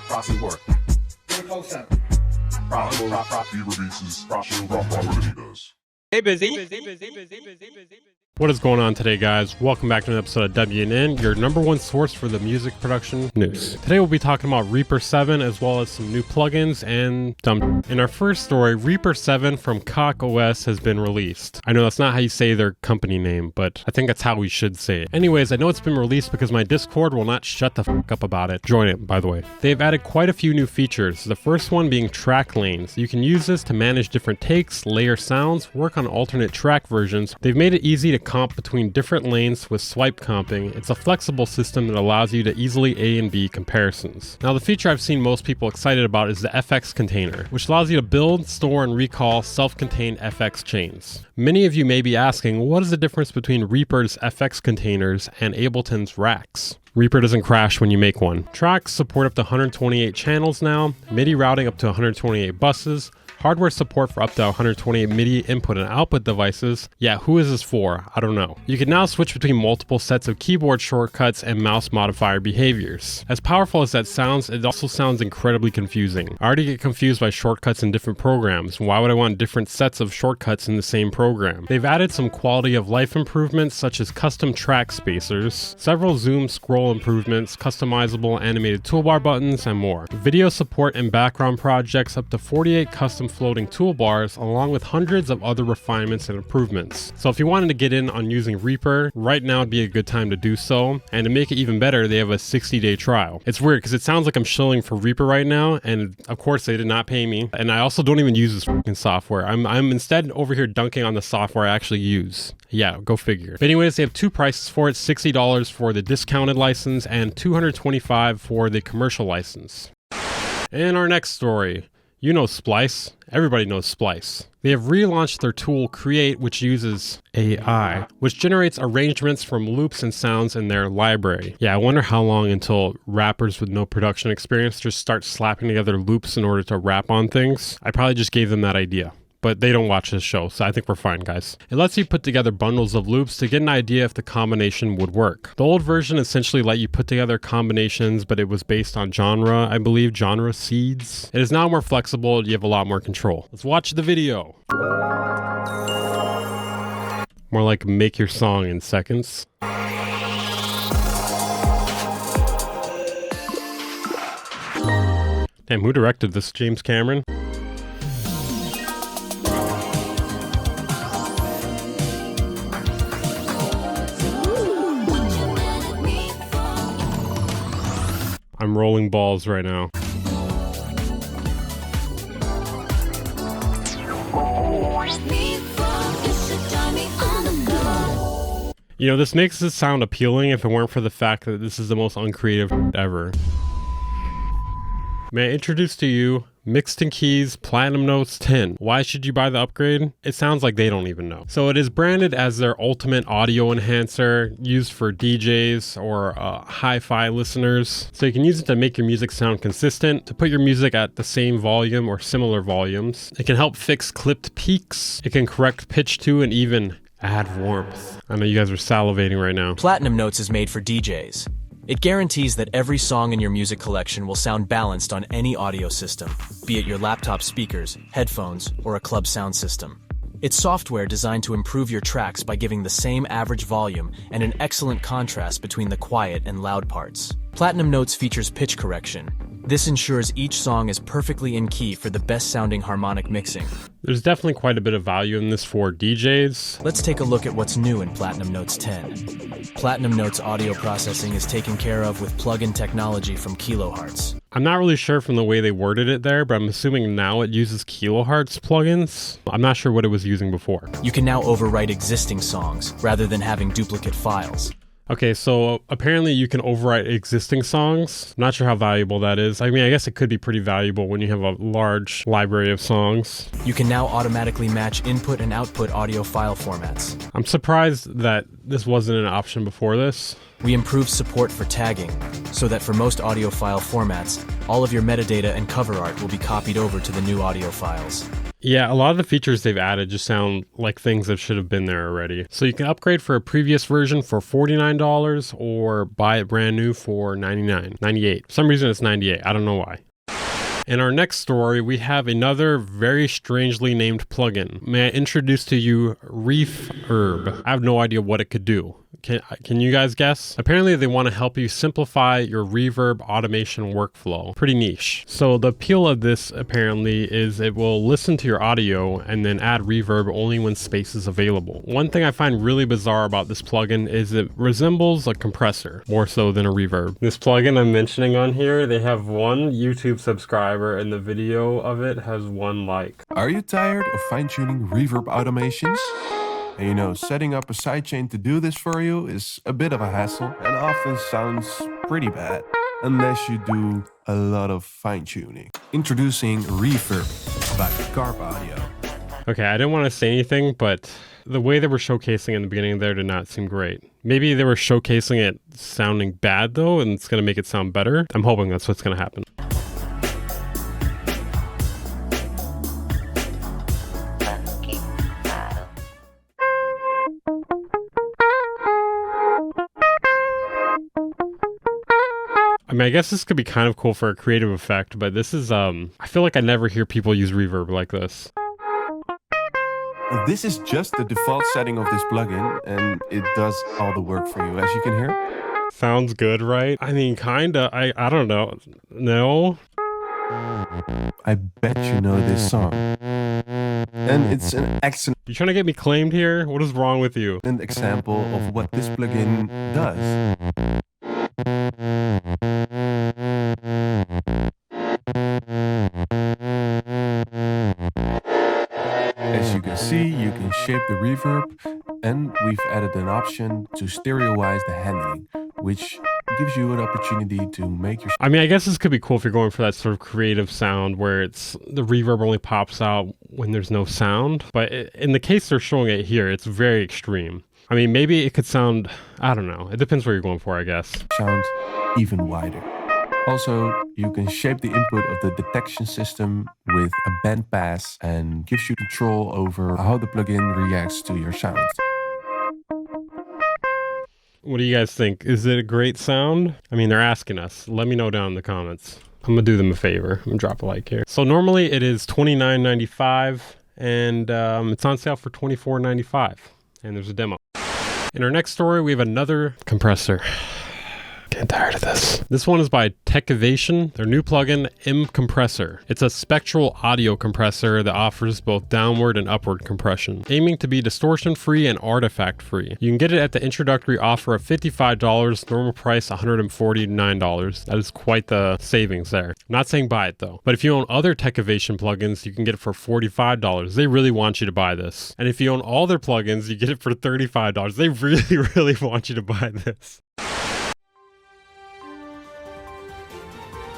Process work. He releases Hey, busy. What is going on today, guys? Welcome back to an episode of WNN, your #1 source for the music production news. Today we'll be talking about Reaper 7 as well as some new plugins and dumb. In our first story, Reaper 7 from Cock OS has been released. I know that's not how you say their company name, but I think that's how we should say it. Anyways, I know it's been released because my Discord will not shut the fuck up about it. Join it, by the way. They've added quite a few new features, the first one being track lanes. You can use this to manage different takes, layer sounds, work on alternate track versions. They've made it easy to comp between different lanes with swipe comping. It's a flexible system that allows you to easily A and B comparisons. Now, the feature I've seen most people excited about is the FX container, which allows you to build, store, and recall self-contained FX chains. Many of you may be asking, what is the difference between Reaper's FX containers and Ableton's racks? Reaper doesn't crash when you make one. Tracks support up to 128 channels now, MIDI routing up to 128 buses, hardware support for up to 128 MIDI input and output devices. Yeah, who is this for? I don't know. You can now switch between multiple sets of keyboard shortcuts and mouse modifier behaviors. As powerful as that sounds, it also sounds incredibly confusing. I already get confused by shortcuts in different programs. Why would I want different sets of shortcuts in the same program? They've added some quality of life improvements such as custom track spacers, several zoom scroll improvements, customizable animated toolbar buttons, and more. Video support and background projects up to 48 custom floating toolbars, along with hundreds of other refinements and improvements. So if you wanted to get in on using Reaper, right now would be a good time to do so. And to make it even better, they have a 60-day trial. It's weird because it sounds like I'm shilling for Reaper right now, and of course they did not pay me. And I also don't even use this fucking software. I'm instead over here dunking on the software I actually use. Yeah, go figure. But anyways, they have two prices for it, $60 for the discounted license and $225 for the commercial license. And our next story. You know SPLICE. Everybody knows SPLICE. They have relaunched their tool Create, which uses AI, which generates arrangements from loops and sounds in their library. Yeah, I wonder how long until rappers with no production experience just start slapping together loops in order to rap on things. I probably just gave them that idea. But they don't watch this show, so I think we're fine, guys. It lets you put together bundles of loops to get an idea if the combination would work. The old version essentially let you put together combinations, but it was based on genre, I believe, genre seeds. It is now more flexible, you have a lot more control. Let's watch the video. More like make your song in seconds. Damn, who directed this? James Cameron? I'm rolling balls right now. You know, this makes it sound appealing if it weren't for the fact that this is the most uncreative ever. May I introduce to you Mixed & Keys Platinum Notes 10. Why should you buy the upgrade? It sounds like they don't even know. So it is branded as their ultimate audio enhancer, used for DJs or hi-fi listeners. So you can use it to make your music sound consistent, to put your music at the same volume or similar volumes. It can help fix clipped peaks. It can correct pitch to and even add warmth. I know you guys are salivating right now. Platinum Notes is made for DJs. It guarantees that every song in your music collection will sound balanced on any audio system, be it your laptop speakers, headphones, or a club sound system. It's software designed to improve your tracks by giving the same average volume and an excellent contrast between the quiet and loud parts. Platinum Notes features pitch correction. This ensures each song is perfectly in key for the best sounding harmonic mixing. There's definitely quite a bit of value in this for DJs. Let's take a look at what's new in Platinum Notes 10. Platinum Notes audio processing is taken care of with plug-in technology from Kilohertz. I'm not really sure from the way they worded it there, but I'm assuming now it uses Kilohertz plugins. I'm not sure what it was using before. You can now overwrite existing songs rather than having duplicate files. Okay, so apparently you can overwrite existing songs. Not sure how valuable that is. I mean, I guess it could be pretty valuable when you have a large library of songs. You can now automatically match input and output audio file formats. I'm surprised that this wasn't an option before this. We improved support for tagging, so that for most audio file formats, all of your metadata and cover art will be copied over to the new audio files. Yeah, a lot of the features they've added just sound like things that should have been there already. So you can upgrade for a previous version for $49 or buy it brand new for $99, For some reason it's $98. I don't know why. In our next story, we have another very strangely named plugin. May I introduce to you REEF Herb? I have no idea what it could do. Can you guys guess? Apparently they want to help you simplify your reverb automation workflow. Pretty niche. So the appeal of this apparently is it will listen to your audio and then add reverb only when space is available. One thing I find really bizarre about this plugin is it resembles a compressor more so than a reverb. This plugin I'm mentioning on here, they have one YouTube subscriber and the video of it has 1 like. Are you tired of fine-tuning reverb automations? And you know, setting up a sidechain to do this for you is a bit of a hassle and often sounds pretty bad, unless you do a lot of fine-tuning. Introducing Reverb by Carp Audio. Okay, I didn't want to say anything, but the way they were showcasing in the beginning there did not seem great. Maybe they were showcasing it sounding bad though, and it's going to make it sound better. I'm hoping that's what's going to happen. I mean, I guess this could be kind of cool for a creative effect, but this is, I feel like I never hear people use reverb like this. This is just the default setting of this plugin, and it does all the work for you, as you can hear. Sounds good, right? I mean, kinda. I don't know. No? I bet you know this song. And it's an excellent You trying to get me claimed here? What is wrong with you? example of what this plugin does. As you can see, you can shape the reverb, and we've added an option to stereoize the handling, which gives you an opportunity to make your... I mean, I guess this could be cool if you're going for that sort of creative sound where it's the reverb only pops out when there's no sound. But in the case they're showing it here, it's very extreme. I mean, maybe it could sound, I don't know. It depends what you're going for, I guess. Sound even wider. Also, you can shape the input of the detection system with a band pass and gives you control over how the plugin reacts to your sound. What do you guys think? Is it a great sound? I mean, they're asking us. Let me know down in the comments. I'm gonna do them a favor. I'm gonna drop a like here. So normally it is $29.95 and it's on sale for $24.95 and there's a demo. In our next story, we have another compressor. Getting tired of this. This one is by Techivation, their new plugin, M-COMPRESSOR. It's a spectral audio compressor that offers both downward and upward compression, aiming to be distortion-free and artifact-free. You can get it at the introductory offer of $55, normal price $149. That is quite the savings there. I'm not saying buy it though, but if you own other Techivation plugins, you can get it for $45. They really want you to buy this. And if you own all their plugins, you get it for $35. They really want you to buy this.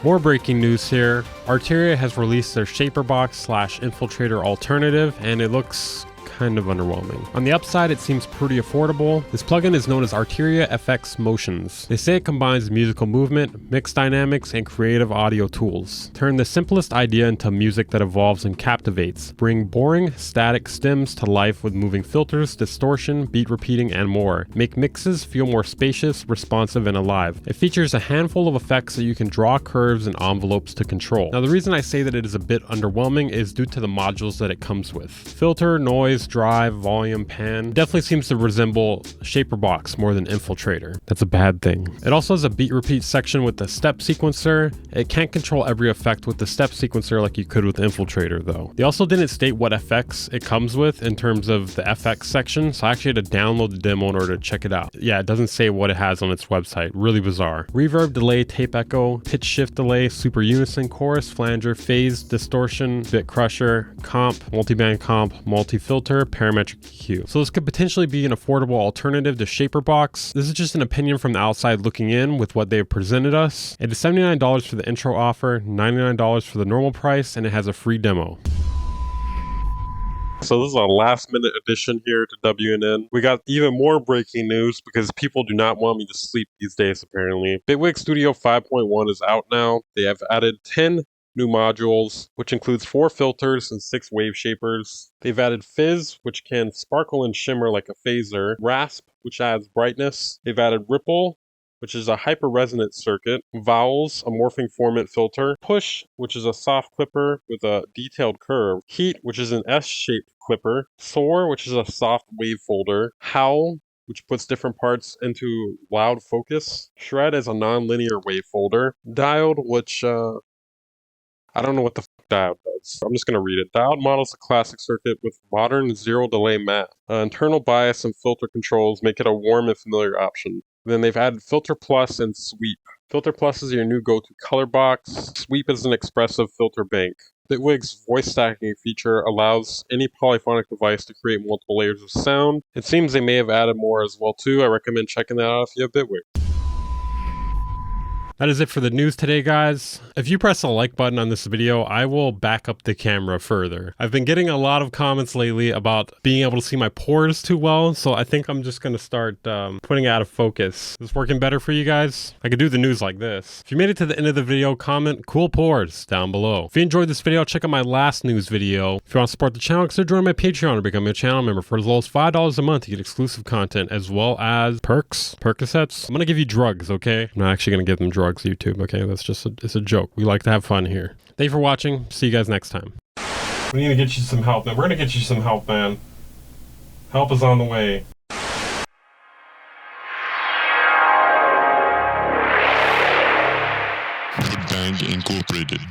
More breaking news here. Arturia has released their Shaperbox/Infiltrator alternative, and it looks kind of underwhelming. On the upside, it seems pretty affordable. This plugin is known as Arturia Efx Motions. They say it combines musical movement, mix dynamics, and creative audio tools. Turn the simplest idea into music that evolves and captivates. Bring boring, static stems to life with moving filters, distortion, beat repeating, and more. Make mixes feel more spacious, responsive, and alive. It features a handful of effects that you can draw curves and envelopes to control. Now, the reason I say that it is a bit underwhelming is due to the modules that it comes with. Filter, noise, drive, volume, pan. Definitely seems to resemble Shaperbox more than Infiltrator. That's a bad thing. It also has a beat repeat section with the step sequencer. It can't control every effect with the step sequencer like you could with Infiltrator though. They also didn't state what effects it comes with in terms of the FX section, so I actually had to download the demo in order to check it out. Yeah, it doesn't say what it has on its website. Really bizarre. Reverb, delay, tape echo, pitch shift delay, super unison, chorus, flanger, phase, distortion, bit crusher, comp, multiband comp, multi-filter, parametric EQ. So this could potentially be an affordable alternative to Shaperbox. This is just an opinion from the outside looking in with what they've presented us. It is $79 for the intro offer, $99 for the normal price, and it has a free demo. So this is a last minute addition here to WNN. We got even more breaking news because people do not want me to sleep these days apparently. Bitwig Studio 5.1 is out now. They have added 10 new modules, which includes 4 filters and 6 wave shapers. They've added Fizz, which can sparkle and shimmer like a phaser, Rasp, which adds brightness. They've added Ripple, which is a hyper-resonant circuit, Vowels, a morphing formant filter, Push, which is a soft clipper with a detailed curve, Heat, which is an S-shaped clipper, Soar, which is a soft wave folder, Howl, which puts different parts into loud focus, Shred is a non-linear wave folder, Diode, which I don't know what the diode does. I'm just going to read it. Diode models a classic circuit with modern zero delay math. Internal bias and filter controls make it a warm and familiar option. Then they've added Filter Plus and Sweep. Filter Plus is your new go-to color box. Sweep is an expressive filter bank. Bitwig's voice stacking feature allows any polyphonic device to create multiple layers of sound. It seems they may have added more as well too. I recommend checking that out if you have Bitwig. That is it for the news today, guys. If you press the like button on this video, I will back up the camera further. I've been getting a lot of comments lately about being able to see my pores too well, so I think I'm just going to start putting it out of focus. Is this working better for you guys? I could do the news like this. If you made it to the end of the video, comment cool pores down below. If you enjoyed this video, check out my last news video. If you want to support the channel, consider joining my Patreon or becoming a channel member for as low as $5 a month to get exclusive content as well as perks, Percocets. I'm going to give you drugs, okay? I'm not actually going to give them drugs. YouTube, okay? That's just it's a joke. We like to have fun here. Thank you for watching. See you guys next time. We need to get you some help, man. We're gonna get you some help, man. Help is on the way. Bang Incorporated.